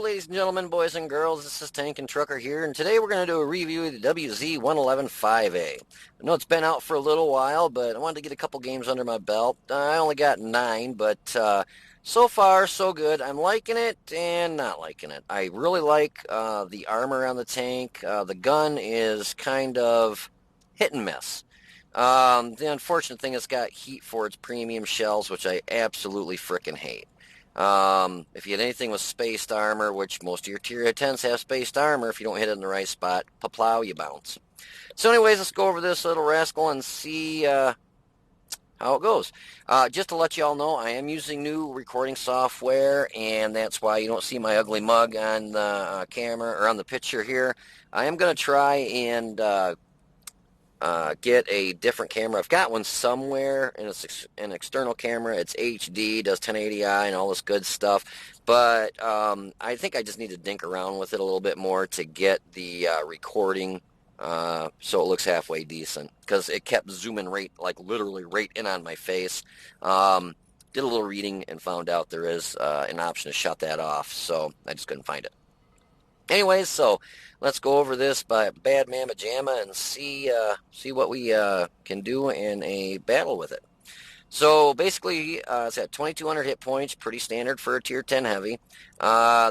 ladies and gentlemen, boys and girls. This is Tank and Trucker here, and today we're going to do a review of the WZ-111 5A. I know it's been out for a little while, but I wanted to get a couple games under my belt. I only got 9, but so far, so good. I'm liking it and not liking it. I really like the armor on the tank. The gun is kind of hit and miss. The unfortunate thing, it's got heat for its premium shells, which I absolutely frickin' hate. If you had anything with spaced armor, which most of your tier 10s have spaced armor, if you don't hit it in the right spot, plow, you bounce. So anyways, let's go over this little rascal and see how it goes. Just to let you all know, I am using new recording software, and that's why you don't see my ugly mug on the camera or on the picture here. I am going to try and get a different camera. I've got one somewhere, and it's an external camera. It's HD, does 1080i and all this good stuff. But I think I just need to dink around with it a little bit more to get the recording so it looks halfway decent. Because it kept zooming literally right in on my face. Did a little reading and found out there is an option to shut that off. So I just couldn't find it. Anyways, so let's go over this by Bad Mama Jamma and see what we can do in a battle with it. So basically, it's at 2,200 hit points, pretty standard for a tier 10 heavy.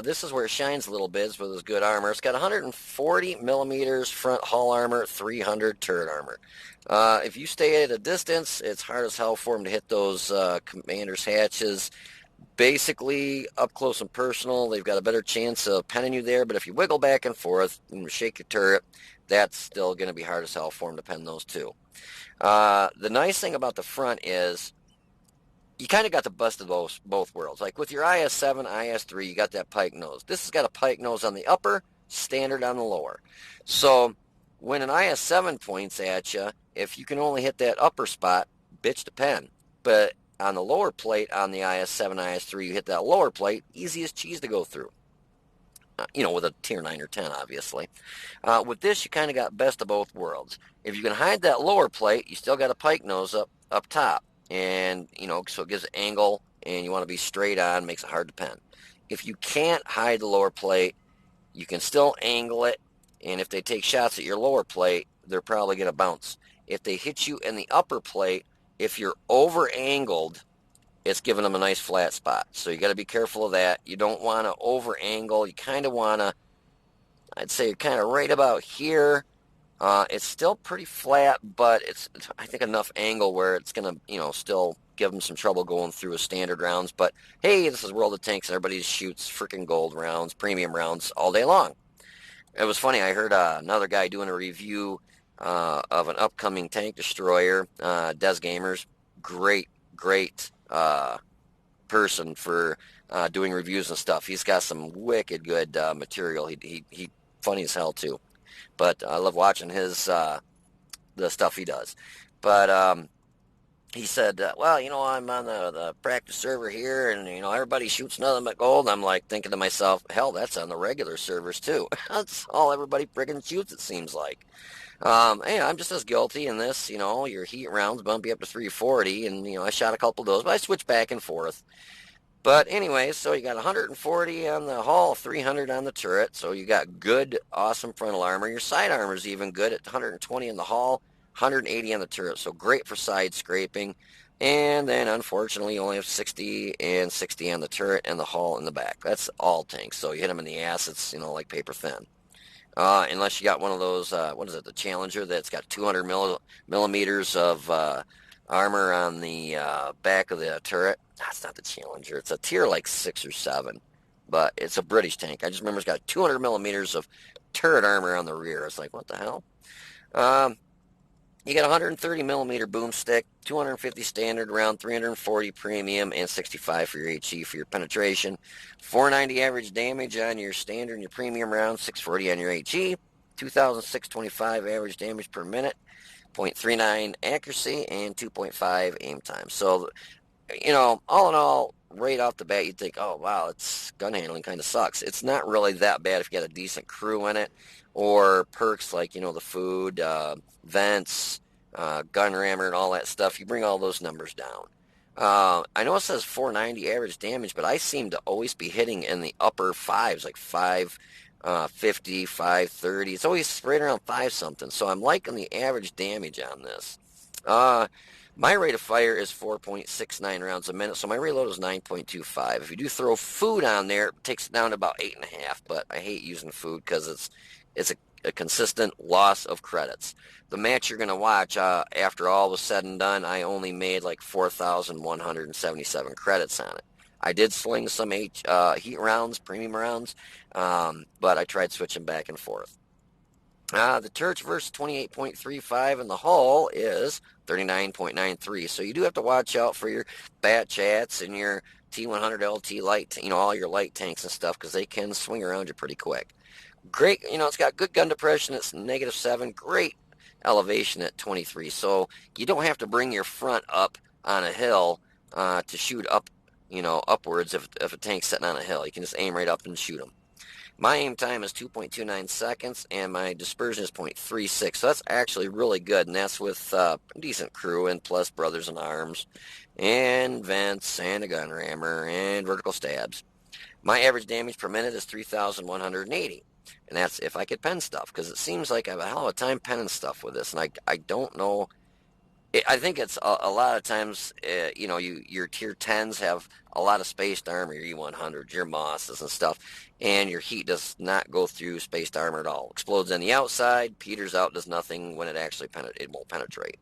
This is where it shines a little bit with its good armor. It's got 140 millimeters front hull armor, 300 turret armor. If you stay at a distance, it's hard as hell for them to hit those commander's hatches. Basically, up close and personal, they've got a better chance of penning you there, but if you wiggle back and forth and shake your turret, that's still going to be hard as hell for them to pen those too. The nice thing about the front is you kind of got the best of both worlds. Like with your IS-7, IS-3, you got that pike nose. This has got a pike nose on the upper, standard on the lower. So when an IS-7 points at you, if you can only hit that upper spot, bitch to pen. But on the lower plate on the IS-7, IS-3, you hit that lower plate, easy as cheese to go through. With a tier 9 or 10, obviously. With this, you kind of got best of both worlds. If you can hide that lower plate, you still got a pike nose up top. And, so it gives an angle, and you want to be straight on, makes it hard to pen. If you can't hide the lower plate, you can still angle it, and if they take shots at your lower plate, they're probably going to bounce. If they hit you in the upper plate, if you're over-angled, it's giving them a nice flat spot. So you got to be careful of that. You don't want to over-angle. You kind of want to, I'd say you're kind of right about here. It's still pretty flat, but it's I think enough angle where it's going to, still give them some trouble going through a standard rounds. But hey, this is World of Tanks, and everybody shoots freaking gold rounds, premium rounds all day long. It was funny. I heard another guy doing a review of an upcoming tank destroyer, Des Gamers. Great person for doing reviews and stuff. He's got some wicked good material. He funny as hell too. But I love watching his the stuff he does. But he said, well, I'm on the practice server here, and everybody shoots nothing but gold. I'm like thinking to myself, hell, that's on the regular servers too. That's all everybody friggin' shoots, it seems like. Hey, I'm just as guilty in this, your heat rounds bump you up to 340, and, I shot a couple of those, but I switch back and forth. But anyway, so you got 140 on the hull, 300 on the turret, so you got good, awesome frontal armor. Your side armor is even good at 120 in the hull, 180 on the turret, so great for side scraping. And then, unfortunately, you only have 60 and 60 on the turret and the hull in the back. That's all tanks, so you hit them in the ass, it's, like paper thin. Unless you got one of those, the Challenger that's got 200 millimeters of armor on the back of the turret. That's not the Challenger. It's a tier like 6 or 7, but it's a British tank. I just remember it's got 200 millimeters of turret armor on the rear. It's like, what the hell? You got 130 millimeter boomstick, 250 standard round, 340 premium, and 65 for your HE for your penetration. 490 average damage on your standard and your premium round, 640 on your HE, 2,625 average damage per minute, 0.39 accuracy, and 2.5 aim time. So, all in all, right off the bat, you'd think, oh, wow, it's gun handling kind of sucks. It's not really that bad if you got a decent crew in it, or perks like, the food, vents, gun rammer, and all that stuff. You bring all those numbers down. I know it says 490 average damage, but I seem to always be hitting in the upper fives, like 550, 530. It's always right around 5 something. So I'm liking the average damage on this. Uh, my rate of fire is 4.69 rounds a minute, so my reload is 9.25. If you do throw food on there, it takes it down to about 8.5, but I hate using food because it's a consistent loss of credits. The match you're going to watch, after all was said and done, I only made like 4,177 credits on it. I did sling some heat rounds, premium rounds, but I tried switching back and forth. The Church versus 28.35 and the hull is 39.93. So you do have to watch out for your Bat Chats and your T100 LT light, all your light tanks and stuff because they can swing around you pretty quick. Great, it's got good gun depression. It's -7. Great elevation at 23. So you don't have to bring your front up on a hill to shoot up, upwards if a tank's sitting on a hill. You can just aim right up and shoot them. My aim time is 2.29 seconds, and my dispersion is 0.36, so that's actually really good, and that's with a decent crew and plus Brothers in Arms, and vents, and a gun rammer, and vertical stabs. My average damage per minute is 3,180, and that's if I could pen stuff, because it seems like I have a hell of a time penning stuff with this, and I don't know. I think it's a lot of times, your tier 10s have a lot of spaced armor, your E100s, your Mosses and stuff, and your heat does not go through spaced armor at all. Explodes on the outside, peters out, does nothing when it actually it won't penetrate.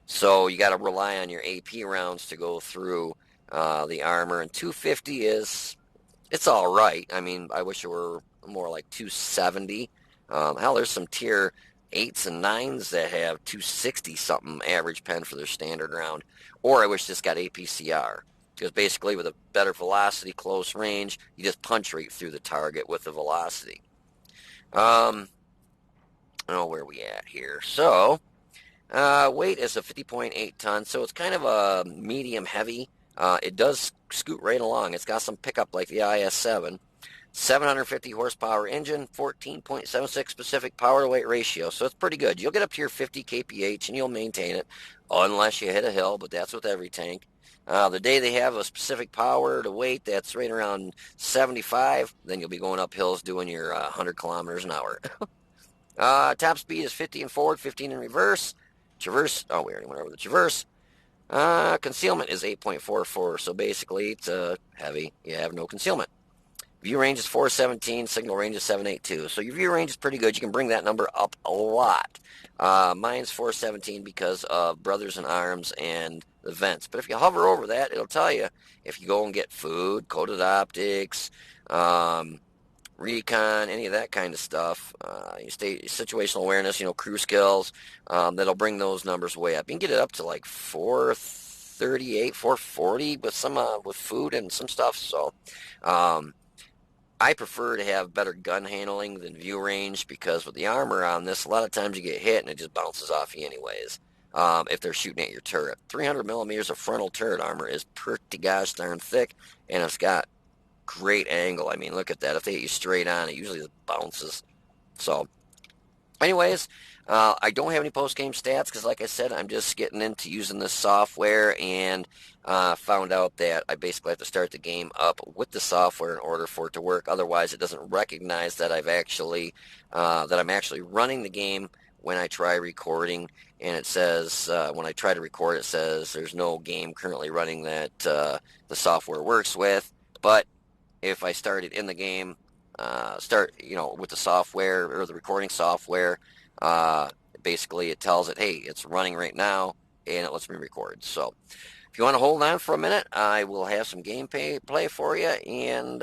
So you got to rely on your AP rounds to go through the armor, and 250 it's all right. I mean, I wish it were more like 270. Hell, there's some tier 8s and 9s that have 260 something average pen for their standard round. Or I wish this got APCR. Because basically with a better velocity, close range, you just punch right through the target with the velocity. I don't know where we at here. So, weight is a 50.8 ton, so it's kind of a medium heavy. It does scoot right along. It's got some pickup like the IS-7. 750 horsepower engine, 14.76 specific power to weight ratio, so it's pretty good. You'll get up to your 50 kph and you'll maintain it unless you hit a hill, but that's with every tank. The day they have a specific power to weight that's right around 75, then you'll be going up hills doing your 100 kilometers an hour. Top speed is 50 in forward, 15 in reverse. Traverse, oh, we already went over the traverse. Concealment is 8.44, so basically it's heavy. You have no concealment. View range is 417, signal range is 782. So your view range is pretty good. You can bring that number up a lot. Mine's 417 because of Brothers in Arms and the vents. But if you hover over that, it'll tell you if you go and get food, coated optics, recon, any of that kind of stuff. You stay situational awareness, crew skills. That'll bring those numbers way up. You can get it up to like 438, 440 with some with food and some stuff. So. I prefer to have better gun handling than view range because with the armor on this, a lot of times you get hit and it just bounces off you anyways. If they're shooting at your turret. 300 millimeters of frontal turret armor is pretty gosh darn thick, and it's got great angle. I mean, look at that. If they hit you straight on, it usually just bounces. So, anyways, I don't have any post-game stats because, like I said, I'm just getting into using this software and found out that I basically have to start the game up with the software in order for it to work. Otherwise, it doesn't recognize that I'm actually running the game when I try recording. And it says when I try to record, it says there's no game currently running that the software works with. But if I started in the game, with the software or the recording software, basically it tells it, hey, it's running right now, and it lets me record. So if you want to hold on for a minute, I will have some gameplay for you, and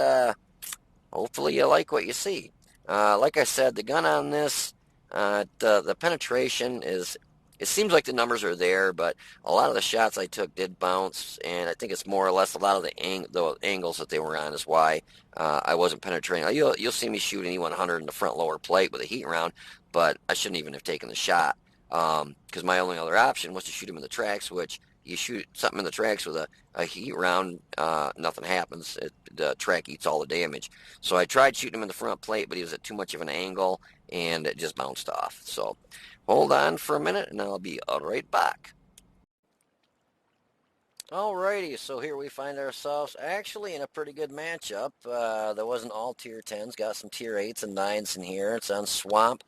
hopefully you like what you see. Like I said, the gun on this, the penetration is, it seems like the numbers are there, but a lot of the shots I took did bounce, and I think it's more or less a lot of the angles that they were on is why I wasn't penetrating. You'll see me shoot an E100 in the front lower plate with a heat round, but I shouldn't even have taken the shot because my only other option was to shoot him in the tracks, which you shoot something in the tracks with a heat round, nothing happens. The track eats all the damage. So I tried shooting him in the front plate, but he was at too much of an angle, and it just bounced off. So hold on for a minute, and I'll be right back. Alrighty, so here we find ourselves actually in a pretty good matchup. That wasn't all tier 10s, got some tier 8s and 9s in here. It's on Swamp.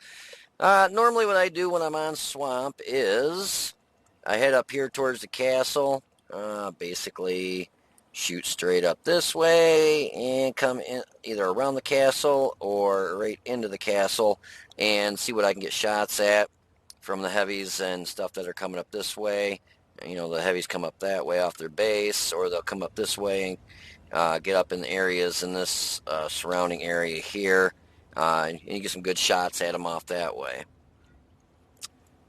Normally what I do when I'm on Swamp is I head up here towards the castle, basically shoot straight up this way and come in either around the castle or right into the castle and see what I can get shots at from the heavies and stuff that are coming up this way. You know, the heavies come up that way off their base, or they'll come up this way and get up in the areas in this surrounding area here, and you get some good shots at them off that way.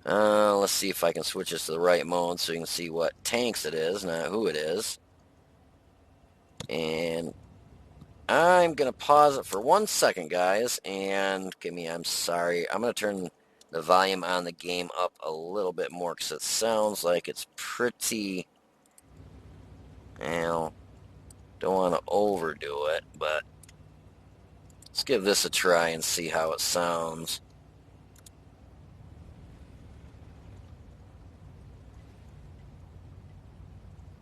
Let's see if I can switch this to the right mode so you can see what tanks it is, not who it is. And I'm going to pause it for 1 second, guys, and I'm sorry, I'm going to turn the volume on the game up a little bit more because it sounds like it's pretty, don't want to overdo it, but let's give this a try and see how it sounds.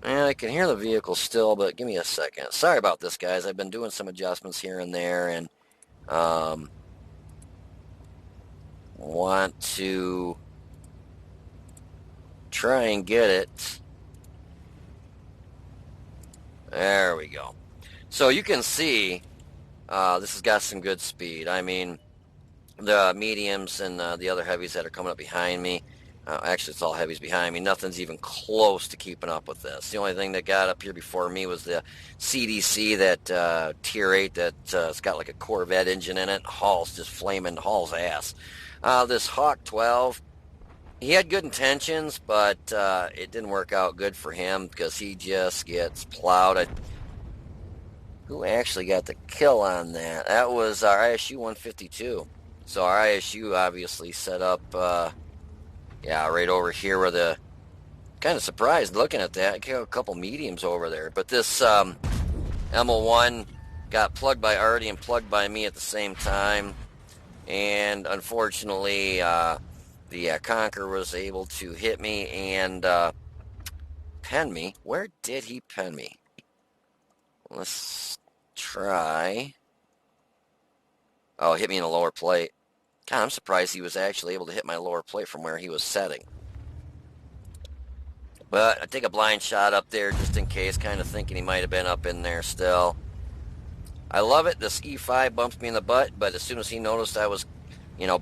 And I can hear the vehicle still, but give me a second. Sorry about this, guys. I've been doing some adjustments here and there, and want to try and get it. There we go. So you can see this has got some good speed. I mean, the mediums and the other heavies that are coming up behind me, actually it's all heavies behind me, nothing's even close to keeping up with this. The only thing that got up here before me was the CDC, that tier 8 that it's got like a Corvette engine in it. Hall's just flaming Hall's ass. This Hawk 12, he had good intentions, but it didn't work out good for him because he just gets plowed. Who actually got the kill on that? That was our ISU 152. So our ISU obviously set up, right over here where the, kind of surprised looking at that. I got a couple mediums over there. But this ML1 got plugged by Artie and plugged by me at the same time. And unfortunately, the Conqueror was able to hit me and pen me. Where did he pen me? Let's try. Oh, hit me in the lower plate. God, I'm surprised he was actually able to hit my lower plate from where he was setting. But I take a blind shot up there just in case, kind of thinking he might have been up in there still. I love it. This E5 bumps me in the butt, but as soon as he noticed I was,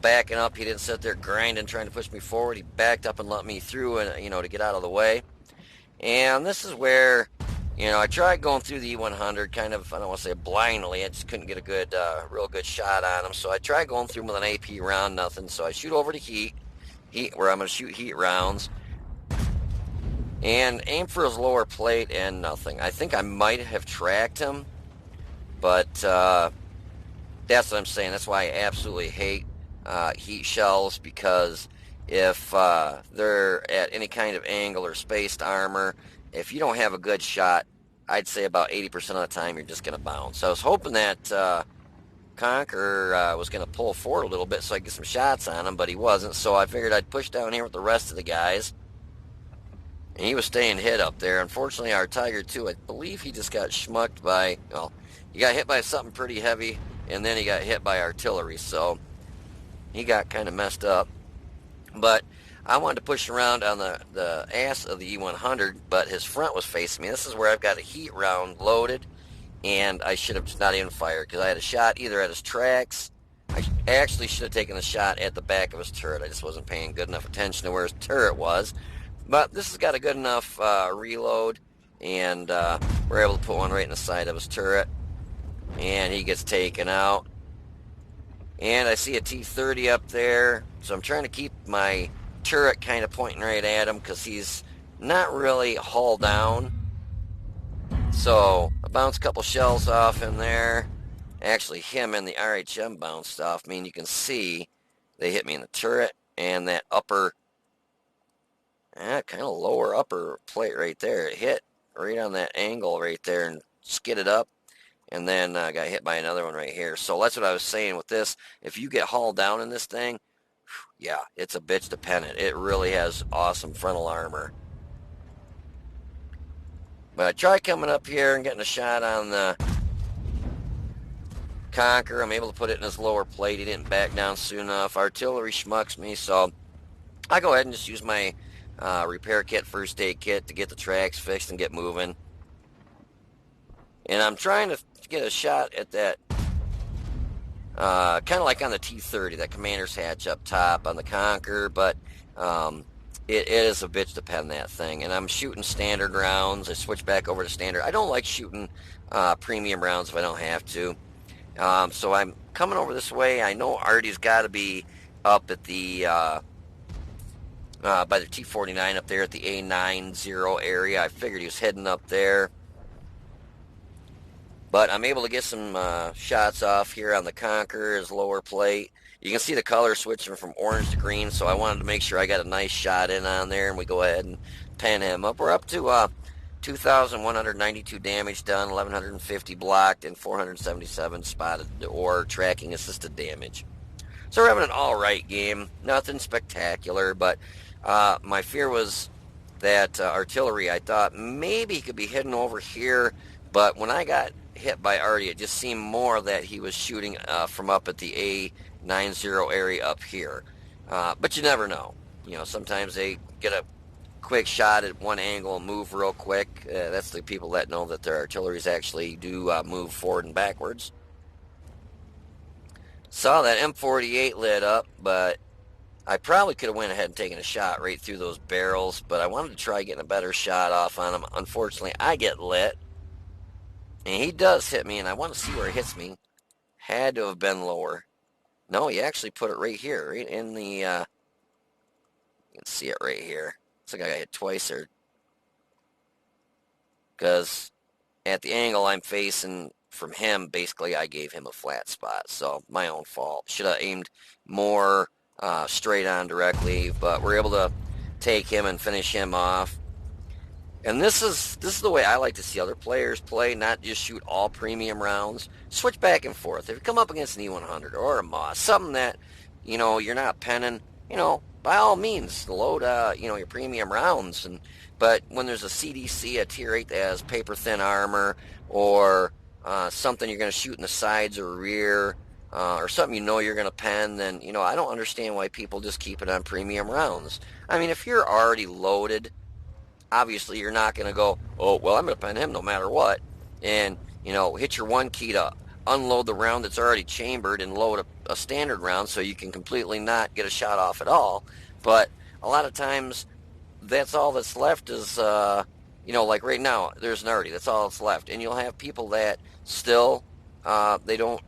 backing up, he didn't sit there grinding, trying to push me forward. He backed up and let me through, and to get out of the way. And this is where, I tried going through the E100 kind of, I don't want to say blindly. I just couldn't get a good, real good shot on him. So I tried going through him with an AP round, nothing. So I shoot over to heat, where I'm going to shoot heat rounds, and aim for his lower plate, and nothing. I think I might have tracked him, but that's what I'm saying. That's why I absolutely hate heat shells, because if they're at any kind of angle or spaced armor, if you don't have a good shot, I'd say about 80% of the time you're just going to bounce. So I was hoping that Conqueror was going to pull forward a little bit so I could get some shots on him, but he wasn't. So I figured I'd push down here with the rest of the guys. And he was staying hit up there. Unfortunately, our Tiger 2, I believe he just got schmucked by, he got hit by something pretty heavy, and then he got hit by artillery. So he got kind of messed up. But I wanted to push around on the ass of the E100, but his front was facing me. This is where I've got a heat round loaded, and I should have just not even fired, because I had a shot either at his tracks. I actually should have taken the shot at the back of his turret. I just wasn't paying good enough attention to where his turret was. But this has got a good enough reload, and we're able to put one right in the side of his turret, and he gets taken out. And I see a T-30 up there, so I'm trying to keep my turret kind of pointing right at him because he's not really hull down. So I bounced a couple shells off him there. Actually, him and the RHM bounced off. I mean, you can see they hit me in the turret and that upper, kind of lower upper plate right there. It hit right on that angle right there and skidded up. And then got hit by another one right here. So that's what I was saying with this. If you get hauled down in this thing, yeah, it's a bitch to pen it. It really has awesome frontal armor. But I try coming up here and getting a shot on the Conquer. I'm able to put it in his lower plate. He didn't back down soon enough. Artillery schmucks me, so I go ahead and just use my repair kit, first aid kit to get the tracks fixed and get moving. And I'm trying to get a shot at that, kind of like on the T-30, that commander's hatch up top on the Conquer, but it is a bitch to pen that thing. And I'm shooting standard rounds. I switch back over to standard. I don't like shooting premium rounds if I don't have to. So I'm coming over this way. I know Artie's got to be up at the by the T-49 up there at the A90 area. I figured he was heading up there. But I'm able to get some shots off here on the Conquer, his lower plate. You can see the color switching from orange to green, so I wanted to make sure I got a nice shot in on there, and we go ahead and pen him up. We're up to 2,192 damage done, 1,150 blocked, and 477 spotted or tracking assisted damage. So we're having an alright game. Nothing spectacular, but my fear was that artillery, I thought maybe he could be hidden over here, but when I got hit by Artie, it just seemed more that he was shooting from up at the A90 area up here. But you never know. You know, sometimes they get a quick shot at one angle and move real quick. That's the people that know that their artilleries actually do move forward and backwards. Saw that M48 lit up, but I probably could have went ahead and taken a shot right through those barrels, but I wanted to try getting a better shot off on him. Unfortunately, I get lit, and he does hit me, and I want to see where he hits me. Had to have been lower. No, he actually put it right here, right in the, you can see it right here. Looks like I got hit twice there. Because at the angle I'm facing from him, basically I gave him a flat spot, so my own fault. Should have aimed more straight on directly, but we're able to take him and finish him off. And this is the way I like to see other players play, not just shoot all premium rounds. Switch back and forth. If you come up against an E100 or a Moss, something that, you know, you're not penning, you know, by all means, load, you know, your premium rounds. But when there's a CDC, a Tier 8 that has paper-thin armor, or something you're going to shoot in the sides or rear, or something you know you're going to pen, then, you know, I don't understand why people just keep it on premium rounds. I mean, if you're already loaded, obviously you're not going to go, oh, well, I'm going to pen him no matter what, and, you know, hit your one key to unload the round that's already chambered and load a standard round so you can completely not get a shot off at all. But a lot of times that's all that's left is, you know, like right now, there's an Artie. That's all that's left. And you'll have people that still, they don't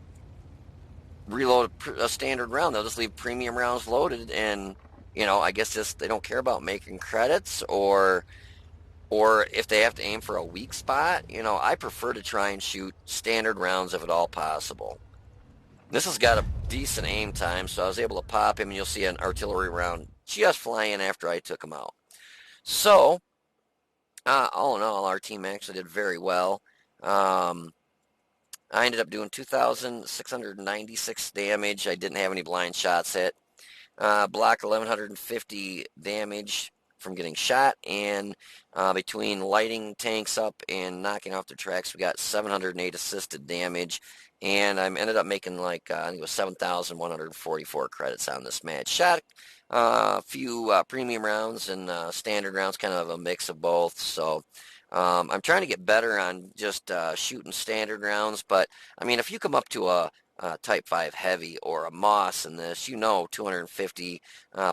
reload a standard round. They'll just leave premium rounds loaded, and, you know, I guess just they don't care about making credits, or if they have to aim for a weak spot. You know, I prefer to try and shoot standard rounds if at all possible. This has got a decent aim time, so I was able to pop him, and you'll see an artillery round just fly in after I took him out. So, all in all, our team actually did very well. I ended up doing 2,696 damage. I didn't have any blind shots hit. Blocked 1,150 damage from getting shot, and between lighting tanks up and knocking off their tracks, we got 708 assisted damage, and I ended up making like, I think it was 7,144 credits on this match. Shot a few premium rounds and standard rounds, kind of a mix of both, so I'm trying to get better on just shooting standard rounds, but I mean, if you come up to a Type 5 Heavy or a Moss in this, you know 250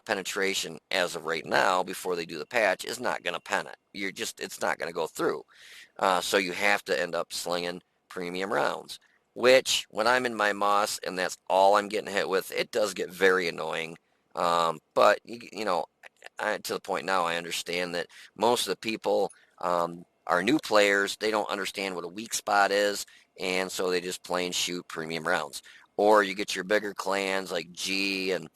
penetration as of right now, before they do the patch, is not going to pen it. It's not going to go through. So you have to end up slinging premium rounds, which when I'm in my Moss and that's all I'm getting hit with, it does get very annoying. But, you know, to the point now, I understand that most of the people are new players. They don't understand what a weak spot is, and so they just plain shoot premium rounds. Or you get your bigger clans like G and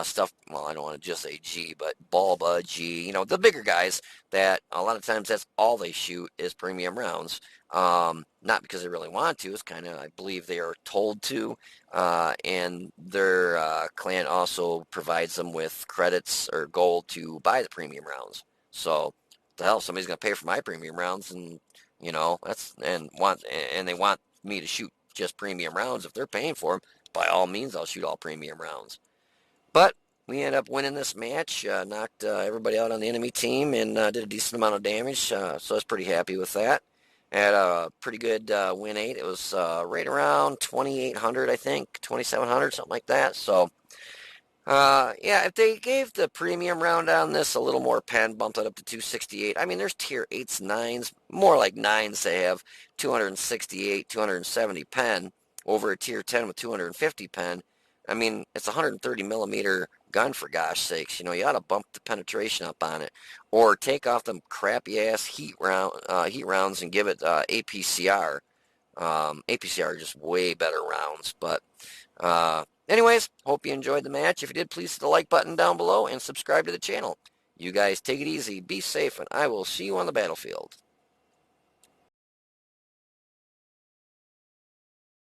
stuff. Well, I don't want to just say G, but Bulba, G, you know, the bigger guys that a lot of times that's all they shoot is premium rounds. Not because they really want to. It's kind of, I believe they are told to, and their clan also provides them with credits or gold to buy the premium rounds. So, the hell, somebody's going to pay for my premium rounds, and You know, and they want me to shoot just premium rounds. If they're paying for them, by all means, I'll shoot all premium rounds. But we ended up winning this match, knocked everybody out on the enemy team, and did a decent amount of damage. So I was pretty happy with that. Had a pretty good win rate. It was right around 2,800, I think, 2,700, something like that. So yeah, if they gave the premium round on this a little more pen, bumped it up to 268. I mean, there's tier 8s, 9s, more like 9s. They have 268, 270 pen over a tier 10 with 250 pen. I mean, it's a 130 millimeter gun, for gosh sakes. You know, you ought to bump the penetration up on it, or take off them crappy ass heat rounds and give it APCR. APCR are just way better rounds, but anyways, hope you enjoyed the match. If you did, please hit the like button down below and subscribe to the channel. You guys take it easy, be safe, and I will see you on the battlefield.